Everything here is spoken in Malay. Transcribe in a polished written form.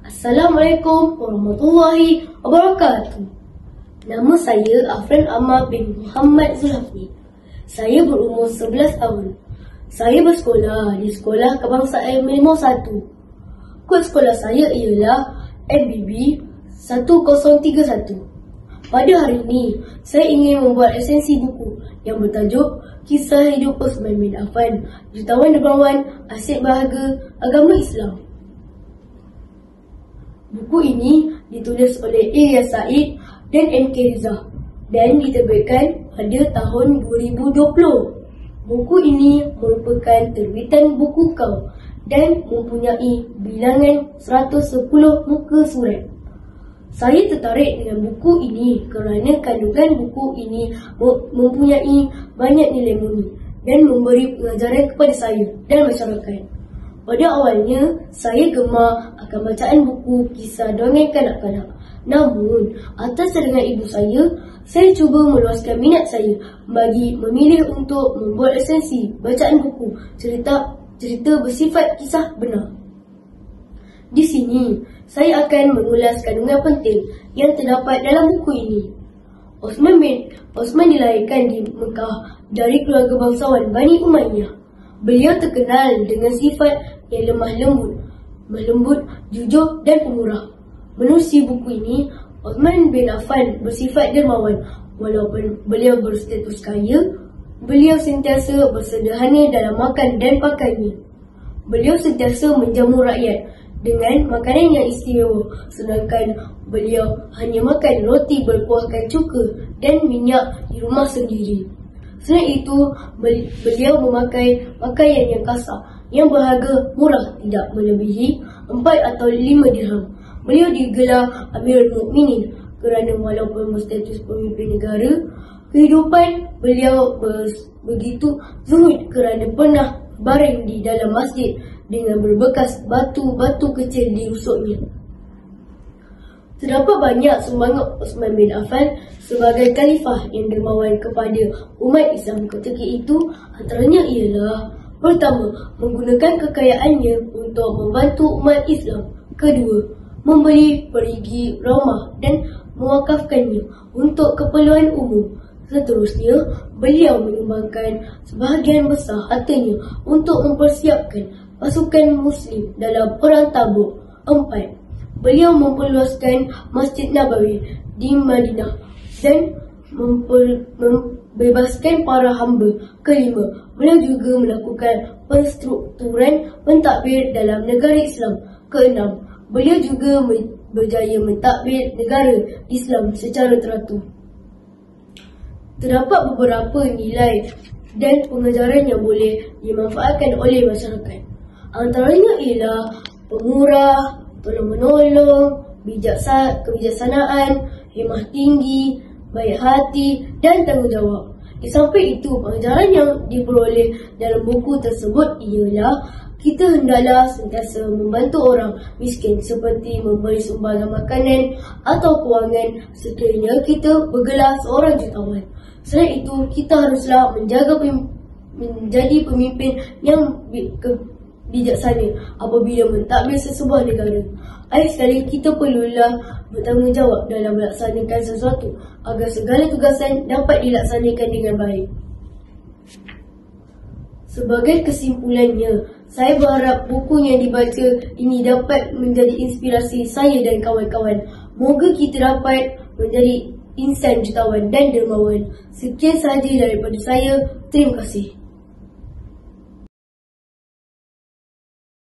Assalamualaikum warahmatullahi wabarakatuh. Nama saya Afran Ahmad bin Muhammad Zulhafni. Saya berumur 11 tahun. Saya bersekolah di Sekolah Kebangsaan Merlimau 1. Kod sekolah saya ialah MBB 1031. Pada hari ini, saya ingin membuat esensi buku yang bertajuk Kisah Hidup Osman bin Affan, Jutawan Dermawan, Asyik Bahagia Agama Islam. Buku ini ditulis oleh Ilyas Said dan M.K. Rizah dan diterbitkan pada tahun 2020. Buku ini merupakan terbitan buku kau dan mempunyai bilangan 110 muka surat. Saya tertarik dengan buku ini kerana kandungan buku ini mempunyai banyak nilai murni dan memberi pengajaran kepada saya dan masyarakat. Pada awalnya, saya gemar akan bacaan buku kisah dongeng kanak-kanak. Namun, atas serangan ibu saya cuba meluaskan minat saya bagi memilih untuk membuat esensi bacaan buku cerita bersifat kisah benar. Di sini, saya akan mengulas kandungan penting yang terdapat dalam buku ini. Osman dilahirkan di Mekah dari keluarga bangsawan Bani Umayyah. Beliau terkenal dengan sifat yang lemah lembut, jujur dan pemurah. Menerusi buku ini, Osman bin Affan bersifat dermawan. Walaupun beliau berstatus kaya, beliau sentiasa bersederhana dalam makan dan pakaiannya. Beliau sentiasa menjamu rakyat dengan makanan yang istimewa, sedangkan beliau hanya makan roti berkuahkan cuka dan minyak di rumah sendiri. Selain itu, beliau memakai pakaian yang kasar, yang berharga murah tidak melebihi 4 atau 5 dirham. Beliau digelar Amirul Mukminin kerana walaupun berstatus pemimpin negara, kehidupan beliau begitu zuhud kerana pernah baring di dalam masjid dengan berbekas batu-batu kecil di rusuknya. Terdapat banyak sumbangan Osman bin Affan sebagai khalifah yang dermawan kepada umat Islam ketika itu. Antaranya ialah: pertama, menggunakan kekayaannya untuk membantu umat Islam. Kedua, membeli perigi rumah dan mewakafkannya untuk keperluan umum. Seterusnya, beliau menyumbangkan sebahagian besar hartanya untuk mempersiapkan pasukan Muslim dalam Perang Tabuk. 4. Beliau memperluaskan Masjid Nabawi di Madinah dan membebaskan para hamba. Kelima, beliau juga melakukan penstrukturan pentadbir dalam negara Islam. Keenam, beliau juga berjaya mentadbir negara Islam secara teratur. Terdapat beberapa nilai dan pengajaran yang boleh dimanfaatkan oleh masyarakat. Antaranya ialah pemurah, tolong-menolong, kebijaksanaan, hemah tinggi, baik hati dan tanggungjawab. Di samping itu, pengajaran yang diperoleh dalam buku tersebut ialah kita hendaklah sentiasa membantu orang miskin seperti memberi sumbangan makanan atau kewangan sekiranya kita bergelar seorang jutawan. Selain itu, kita haruslah menjadi pemimpin yang bijaksana apabila mentadbir sesebuah negara. Akhir sekali, kita perlulah bertanggungjawab dalam melaksanakan sesuatu agar segala tugasan dapat dilaksanakan dengan baik. Sebagai kesimpulannya, saya berharap buku yang dibaca ini dapat menjadi inspirasi saya dan kawan-kawan. Moga kita dapat menjadi insan jutawan dan dermawan. Sekian sahaja daripada saya. Terima kasih.